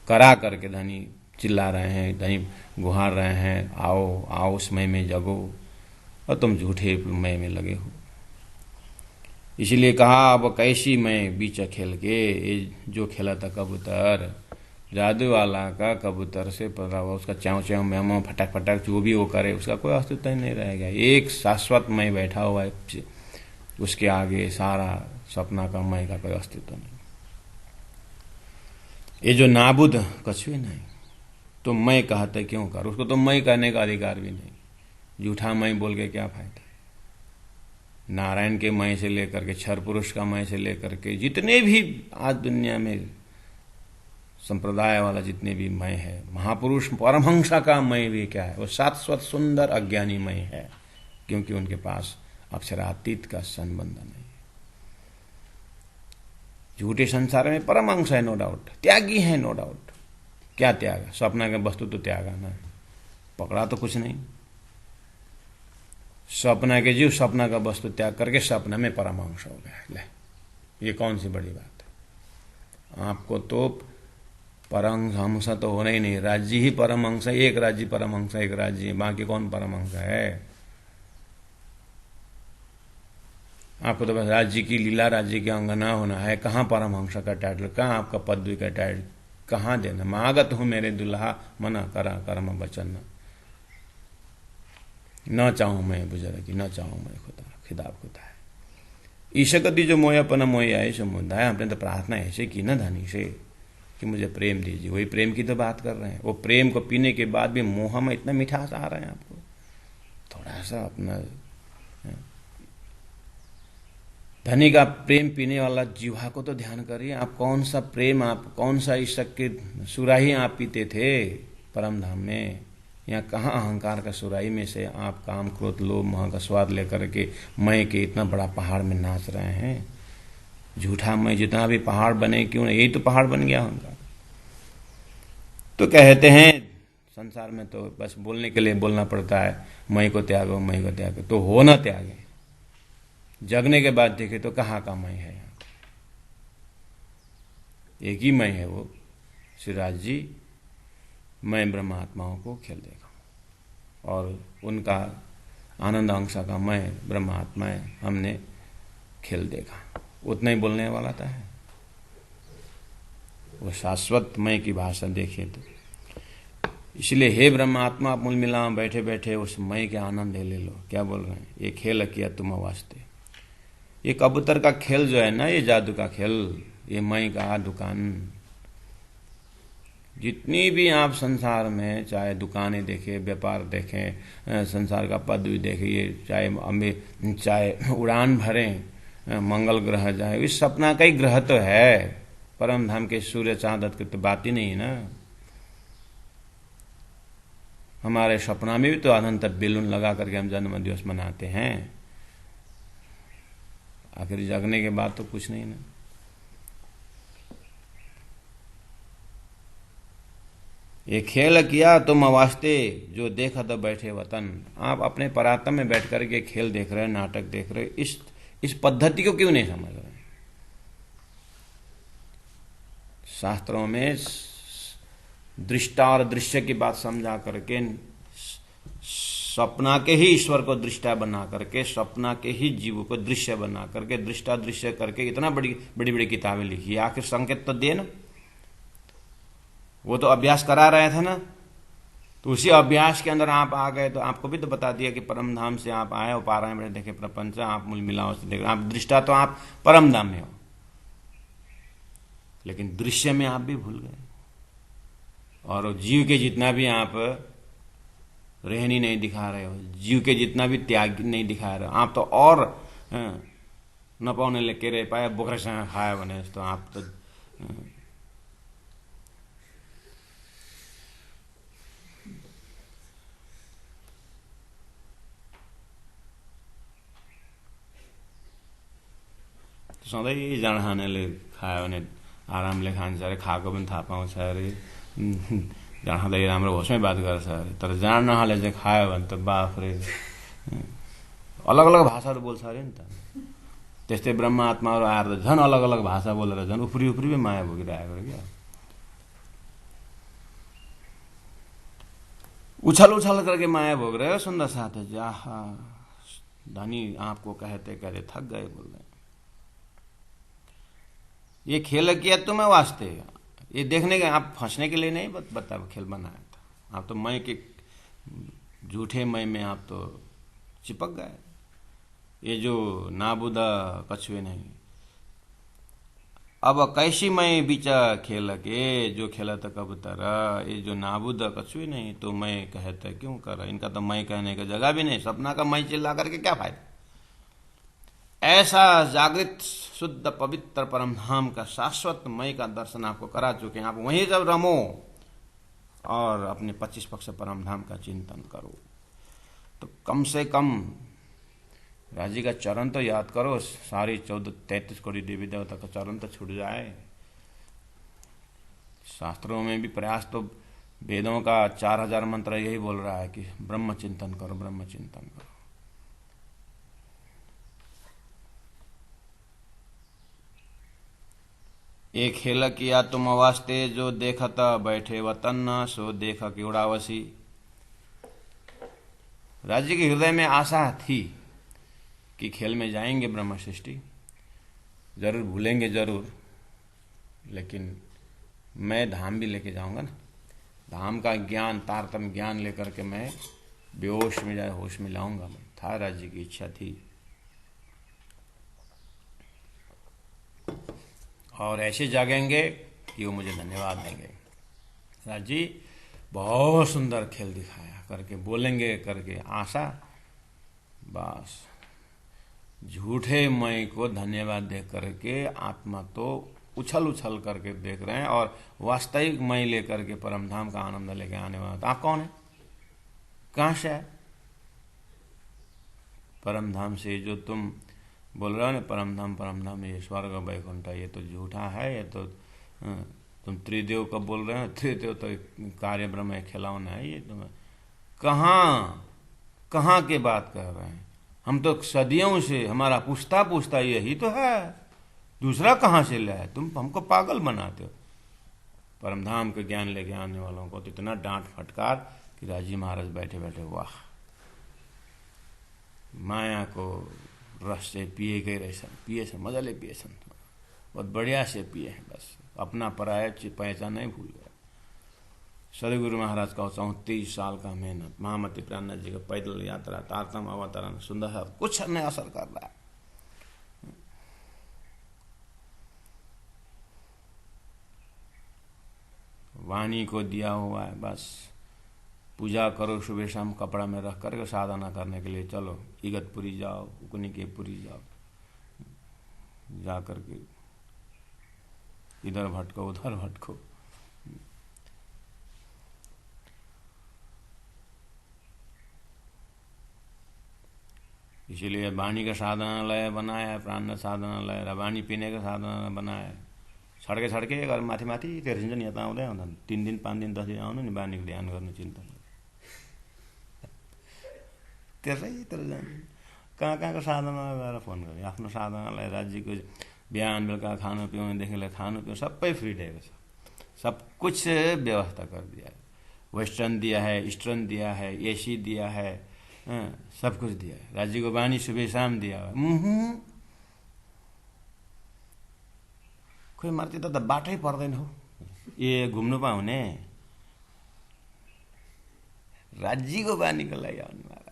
करा करके धनी चिल्ला रहे हैं, धनी गुहार रहे हैं, आओ आओ उस मय में जगो, और तुम झूठे मय में लगे हो। इसीलिए कहा अब कैसी मैं बीच खेल के, जो खेला था कबूतर, जादू वाला का कबूतर से पता हुआ, उसका च्याव च्याव म्याव फटक फटक जो भी वो करे उसका कोई अस्तित्व ही नहीं रहेगा। एक शाश्वत मय बैठा हुआ है, उसके आगे सारा सपना का मय का कोई अस्तित्व नहीं। ये जो नाबुद कछुए नहीं तो मैं कहते क्यों कर, उसको तो मैं कहने का अधिकार भी नहीं। झूठा मय बोल के क्या फायदा। नारायण के मय से लेकर के क्षर पुरुष का मय से लेकर के जितने भी आज दुनिया में संप्रदाय वाला जितने भी मय है, महापुरुष परमहंसा का मय भी क्या है, वो शाश्वत सुंदर अज्ञानी मय है, क्योंकि उनके पास अक्षरातीत का संबंध नहीं। झूठे संसार में परमहंस है नो डाउट, त्यागी है नो डाउट। क्या त्यागा? सपना का वस्तु तो त्यागा ना, पकड़ा तो कुछ नहीं। सपना के जीव सपना का वस्तु त्याग करके सपना में परमहंस हो गया। ले, ये कौन सी बड़ी बात है? आपको तो परमहंस तो होना ही नहीं, राज्य ही परमहंस है। एक राज्य परमहंस, एक राज्य, बाकी कौन परमहंस है? आपको तो बस राज्य की लीला, राज्य की अंगना होना है। कहाँ परमहंस का टाइटल, कहाँ आपका पदवी का टाइटल, कहाँ देना? मागत हूं मेरे दुल्हा, मना करा कर्म वचन, न चाहूं मैं बुजुर्गी, न चाहूं मैं खुदा, खिताब खुदा है। ईश्वर कदी जो मोह अपना मोह आए सो मुद्दा है। हमने तो प्रार्थना ऐसे की ना धनी से कि मुझे प्रेम दीजिए, वही प्रेम की तो बात कर रहे हैं। वो प्रेम को पीने के बाद भी मोह में इतना मिठास आ रहा है आपको। थोड़ा सा अपना धनी का प्रेम पीने वाला जीवा को तो ध्यान करिए। आप कौन सा प्रेम, आप कौन सा ईशक की सुराही आप पीते थे परम धाम में? यहाँ कहाँ अहंकार का सुराही में से आप काम क्रोध लोभ मोह का स्वाद लेकर के मैं के इतना बड़ा पहाड़ में नाच रहे हैं। झूठा मैं जितना भी पहाड़ बने क्यों नहीं, यही तो पहाड़ बन गया अहंकार। तो कहते हैं संसार में तो बस बोलने के लिए बोलना पड़ता है, मैं को त्यागो मैं को त्यागो, तो हो ना त्यागे। जगने के बाद देखे तो कहाँ का मैं है? यहाँ एक ही मैं है, वो श्रीराज जी मैं ब्रह्मात्माओं को खेल देखा और उनका आनंद अंश का मैं ब्रह्मात्मा है, हमने खेल देखा। उतना ही बोलने वाला था है। वो शाश्वत मैं की भाषा देखिए तो इसलिए हे ब्रह्मात्मा आप मूल मिलाओ, बैठे बैठे उस मैं के आनंद ले लो। क्या बोल रहे हैं? ये खेल किया तुम वास्ते। ये कबूतर का खेल जो है ना, ये जादू का खेल, ये मैं का दुकान। जितनी भी आप संसार में चाहे दुकानें देखें, व्यापार देखें, संसार का पद भी देखिए, चाहे उड़ान भरें, मंगल ग्रह जाए, इस सपना का ही ग्रह तो है। परम धाम के सूर्य चांद की तो बात ही नहीं है ना। हमारे सपना में भी तो अनंत बेलून लगा करके हम जन्म दिवस मनाते हैं। आखिर जगने के बाद तो कुछ नहीं ना। ये खेल किया तुम वास्ते जो देखा तो बैठे वतन। आप अपने परात्म में बैठ करके खेल देख रहे हैं, नाटक देख रहे हैं, इस पद्धति को क्यों नहीं समझ रहे? शास्त्रों में दृष्टा और दृश्य की बात समझा करके सपना के ही ईश्वर को दृष्टा बना करके, सपना के ही जीव को दृश्य बना करके, दृष्टा दृश्य करके इतना बड़ी बड़ी किताबें लिखी। आखिर संकेत तो दे ना। वो तो अभ्यास करा रहे थे ना, तो उसी अभ्यास के अंदर आप आ गए। तो आपको भी तो बता दिया कि परम धाम से आप आए हो, पारायण में देखे प्रपंच, आप मूल मिलाओ से देख, आप दृष्टा तो आप परम धाम में हो, लेकिन दृश्य में आप भी भूल गए। और जीव के जितना भी आप रहनी नहीं दिखा रहे हो, जीव के जितना भी त्याग नहीं दिखा रहे हो, आप तो और न पाउने लेके रह पाए बोखरे से खाया बने। तो आप तो सधैँ जाँड खानेले खायो भने आरामले खान्छ अरे, खाएको पनि थाहा पाउँछ अरे, जाँड खाँदा राम्रो होसमै बात गर्छ अरे। तर जाँड नखाले चाहिँ खायो भने त बाफरे अलग अलग भाषाहरू बोल्छ अरे नि त। त्यस्तै ब्रह्म आत्माहरू आएर त झन् अलग अलग भाषा बोलेर झन् उफ्री उफ्री माया भोगिरहेको क्या। उछल उछल करके माया भोग रहे हो सुंदर साथ है। आहा धनी आपको कहते कहते थक गए बोल रहे। ये खेल किया तुम्हें वास्ते, ये देखने के आप फंसने के लिए नहीं बता खेल बनाया था। आप तो मैं के झूठे मैं में आप तो चिपक गए। ये जो नाबुदा कछुए नहीं, अब कैसी मैं बीचा खेल के जो खेला था कबूतर, ये जो नाबुदा कछुए नहीं तो मैं कहता क्यों कर। इनका तो मैं कहने का जगह भी नहीं, सपना का मैं चिल्ला करके क्या फायदा। ऐसा जागृत शुद्ध पवित्र परम धाम का शाश्वत मय का दर्शन आपको करा चुके हैं। आप वहीं जब रमो और अपने 25 पक्ष परम धाम का चिंतन करो, तो कम से कम राजी का चरण तो याद करो। सारी 14-33 करोड़ देवी देवता का चरण तो छूट जाए। शास्त्रों में भी प्रयास तो वेदों का 4000 मंत्र यही बोल रहा है कि ब्रह्म चिंतन करो, ब्रह्म चिंतन करो। एक खेल किया तुम वास्ते जो देखता बैठे वतन, सो देखा कि उड़ावसी। राज्य के हृदय में आशा थी कि खेल में जाएंगे ब्रह्म सृष्टि, जरूर भूलेंगे जरूर, लेकिन मैं धाम भी लेके जाऊंगा ना। धाम का ज्ञान, तारतम्य ज्ञान लेकर के मैं बेहोश में जाए होश में लाऊंगा। मैं था, राज्य की इच्छा थी। और ऐसे जागेंगे कि वो मुझे धन्यवाद देंगे। राज जी बहुत सुंदर खेल दिखाया करके बोलेंगे करके आशा। बस झूठे मैं को धन्यवाद दे करके आत्मा तो उछल उछल करके देख रहे हैं, और वास्तविक मैं लेकर के परमधाम का आनंद लेके आने वाला। तो आप कौन है, कहां से है? परमधाम से जो तुम बोल रहे हो ना, परमधाम परमधाम, ये स्वर्ग वैकुंठ, ये तो झूठा है। ये तो तुम त्रिदेव कब बोल रहे हो? त्रिदेव तो कार्य ब्रह्म खिलौना है। ये तुम कहाँ के बात कर रहे हैं? हम तो सदियों से, हमारा पूछता पूछता यही तो है, दूसरा कहाँ से लाए? तुम हमको पागल बनाते हो। परमधाम के ज्ञान लेके आने वालों को तो इतना डांट फटकार कि राजी महाराज बैठे बैठे वाह, माया को रस से पिए गए रहे, पिए से मजा ले पिए सन, बहुत बढ़िया से पिए हैं, बस अपना पराया पहचान नहीं भूल गया। सदगुरु महाराज का 34 साल का मेहनत, महामती प्राणनाथ जी का पैदल यात्रा, तारतम अवतरण, सुंदर, कुछ नहीं असर कर रहा है। वाणी को दिया हुआ है, बस पूजा करो, सुबह शाम कपड़ा में रख करके साधना करने के लिए चलो, इगतपुरी जाओ, उकनिकेपुरी जाओ, जा करके इधर भटको उधर भटको। इसीलिए वाणी का साधनालय बनाया है, प्राण साधनालय, वाणी पीने का साधनालय बनाया है। छड्के छड्के गरेर माथि माथि तेर्सिन्छ नि, यता आउँदै आउँदैन, 3 दिन 5 दिन 10 दिन आउनु नि, वाणीको ध्यान गर्नु, चिन्ता त्यसैतिर जानु। कहाँ कहाँको साधनालय गएर फोन गरे, आफ्नो साधनालय, राज्यको बिहान बेलुका खानु पिउनुदेखि लिएर खानु पिउनु सबै फ्री दिएको छ, सब कुछ व्यवस्था कर दिया है। वेस्टर्न दिया है, ईस्टर्न दिया है, एसी दिया है, सब कुछ दिया है। राज्य को वाणी सुबह शाम दिया है। खोइ माथि त बाटै पर्दैन हो, ए घुम्नु पाउने, राज्यको वाणीको लागि आउनु महाराज।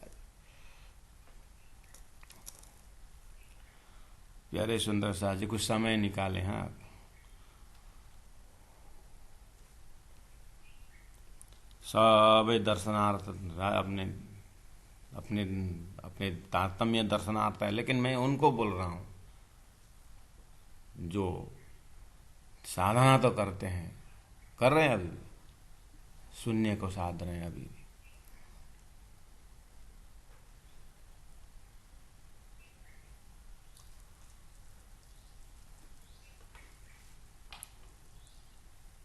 प्यारे सुंदर साहब जी, कुछ समय निकाले हैं आप। सबै दर्शनार्थ अपने अपने अपने तारतम्य दर्शनार्थ है, लेकिन मैं उनको बोल रहा हूं जो साधना तो करते हैं, कर रहे हैं, अभी शून्य को साध रहे हैं। अभी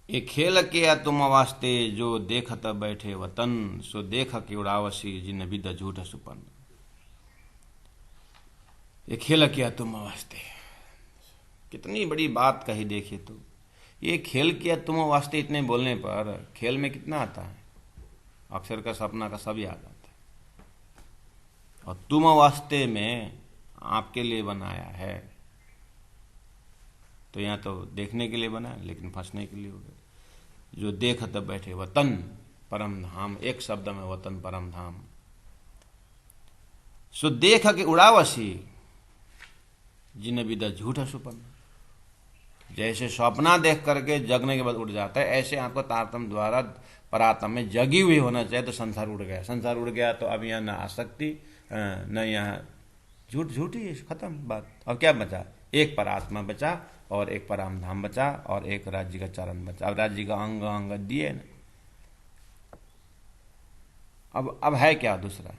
ये खेल किया तुम वास्ते, जो देखत बैठे वतन, सो देख के उड़ावसी जिन विद झूठ सुपन। ये खेल किया तुम वास्ते, कितनी बड़ी बात कही। देखिए तो ये खेल किया तुम वास्ते, इतने बोलने पर खेल में कितना आता है, अक्षर का सपना का सब याद आता है। और तुम वास्ते में आपके लिए बनाया है, तो यहाँ तो देखने के लिए बना, लेकिन फंसने के लिए हो गया। जो देखत बैठे वतन परम धाम, एक शब्द में वतन परम धाम, सो देख के उड़ावसी जिन विद झूठ सुपन। जैसे सपना देख करके जगने के बाद उड़ जाता है, ऐसे आपको तारतम द्वारा परातम में जगी हुई होना चाहिए। तो संसार उड़ गया, संसार उड़ गया तो अब यहाँ न आसक्ति न यहाँ झूठ, झूठी खत्म बात। अब क्या बचा? एक परात्मा बचा और एक परम धाम बचा और एक राज्य का चरण बचा। अब राज्य का अंग अंग दिए न, अब है क्या दूसरा?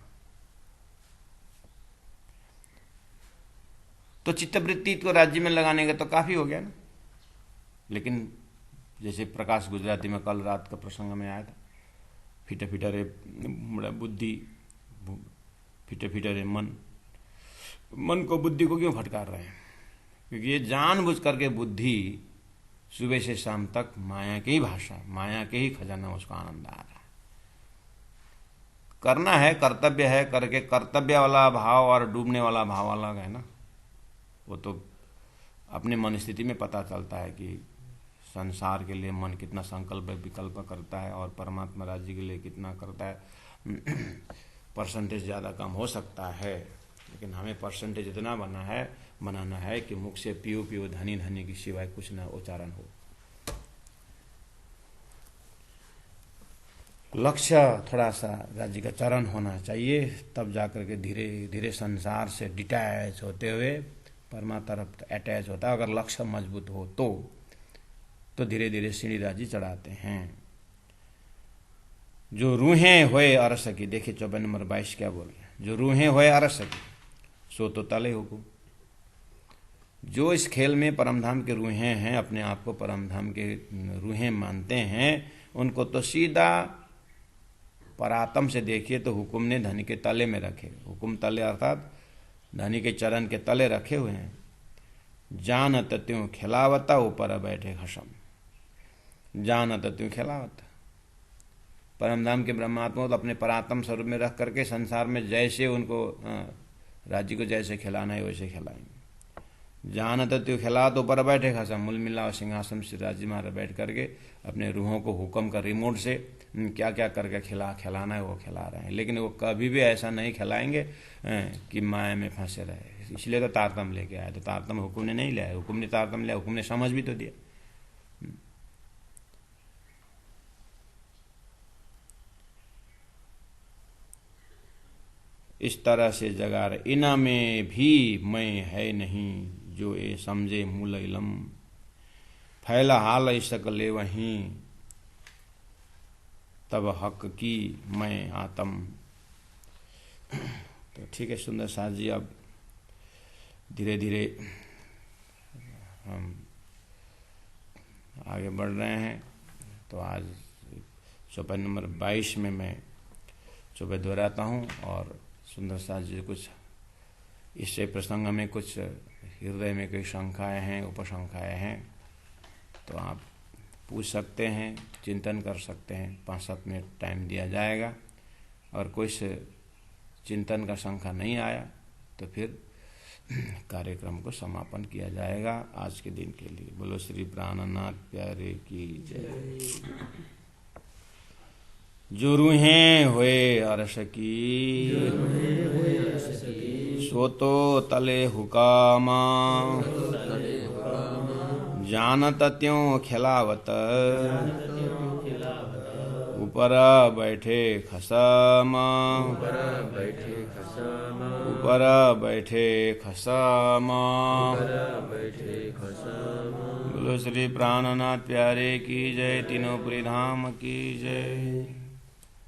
तो चित्तवृत्ति को राज्य में लगाने का तो काफी हो गया ना। लेकिन जैसे प्रकाश गुजराती में कल रात का प्रसंग में आया था, फिटे फिटे रे बुद्धि, फिटे फिटे रे मन, मन को बुद्धि को क्यों फटकार रहे हैं? क्योंकि ये जानबूझ करके बुद्धि सुबह से शाम तक माया की ही भाषा, माया के ही खजाना उसको आनंद आ रहा है। करना है, कर्तव्य है, करके कर्तव्य वाला भाव और डूबने वाला भाव अलग है ना। वो तो अपने मन स्थिति में पता चलता है कि संसार के लिए मन कितना संकल्प विकल्प करता है और परमात्मा राज्य के लिए कितना करता है। परसेंटेज ज़्यादा कम हो सकता है, लेकिन हमें परसेंटेज इतना बनाना है कि मुख से पियो पियो धनी धनी की सिवाय कुछ न उच्चारण हो। लक्ष्य थोड़ा सा राज्य का चरण होना चाहिए, तब जाकर के धीरे धीरे संसार से डिटैच होते हुए परमात्मा तरफ अटैच होता है। अगर लक्ष्य मजबूत हो तो धीरे धीरे सीढ़ी राज्य चढ़ाते हैं। जो रूहें होए अरस की, देखिए 24 नंबर 22 क्या बोल रहे हैं, जो रूहें होए अरस की सो तो तले हुकुम। जो इस खेल में परमधाम के रूहें हैं, अपने आप को परमधाम के रूहें मानते हैं, उनको तो सीधा परात्म से देखिए तो हुकुम ने धनी के तले में रखे। हुकुम तले अर्थात धनी के चरण के तले रखे हुए हैं। जानत त्यों खिलावता ऊपर बैठे खसम। जानत त्यों खिलावता, परमधाम के ब्रह्मात्मा तो अपने परात्म स्वरूप में रख करके संसार में जैसे उनको राज्य को जैसे खिलाना है वैसे खिलाएंगे। जानत त्यों खिला तो ऊपर बैठे खसम, मूल मिला और सिंहासन से राज्य महाराज बैठ करके अपने रूहों को हुक्म का रिमोट से क्या क्या करके खिलाना है वो खिला रहे हैं। लेकिन वो कभी भी ऐसा नहीं खिलाएंगे कि माया में फंसे रहे। इसलिए तो तारतम लेके आए। तो तारतम हुकुम ने नहीं लिया, हुकुम ने तारतम लिया, हुकुम ने समझ भी तो दिया। इस तरह से जगा रहे, इना में भी मैं है नहीं, जो ये समझे मूल इलम। फैला हाल सकले वहीं, तब हक की मैं आत्म। तो ठीक है सुंदर साथ जी, अब धीरे धीरे हम आगे बढ़ रहे हैं। तो आज 24 नंबर 22 में मैं चौपे दोहराता हूँ, और सुंदर साथ जी कुछ इससे प्रसंग में कुछ हृदय में कोई शंकाएँ हैं, उपशंकाएँ हैं, तो आप पूछ सकते हैं, चिंतन कर सकते हैं। 5-7 मिनट टाइम दिया जाएगा, और कुछ चिंतन का शंका नहीं आया तो फिर कार्यक्रम को समापन किया जाएगा आज के दिन के लिए। बोलो श्री प्राणनाथ प्यारे की जय। जो रूहें होए अरस की, सो तो तले हुकामा। जानत त्यों खिलावत, ऊपर बैठे खसम। ऊपर बैठे खसम। बोलो श्री प्राणनाथ प्यारे की जय। तीनों पुरी धाम की जय।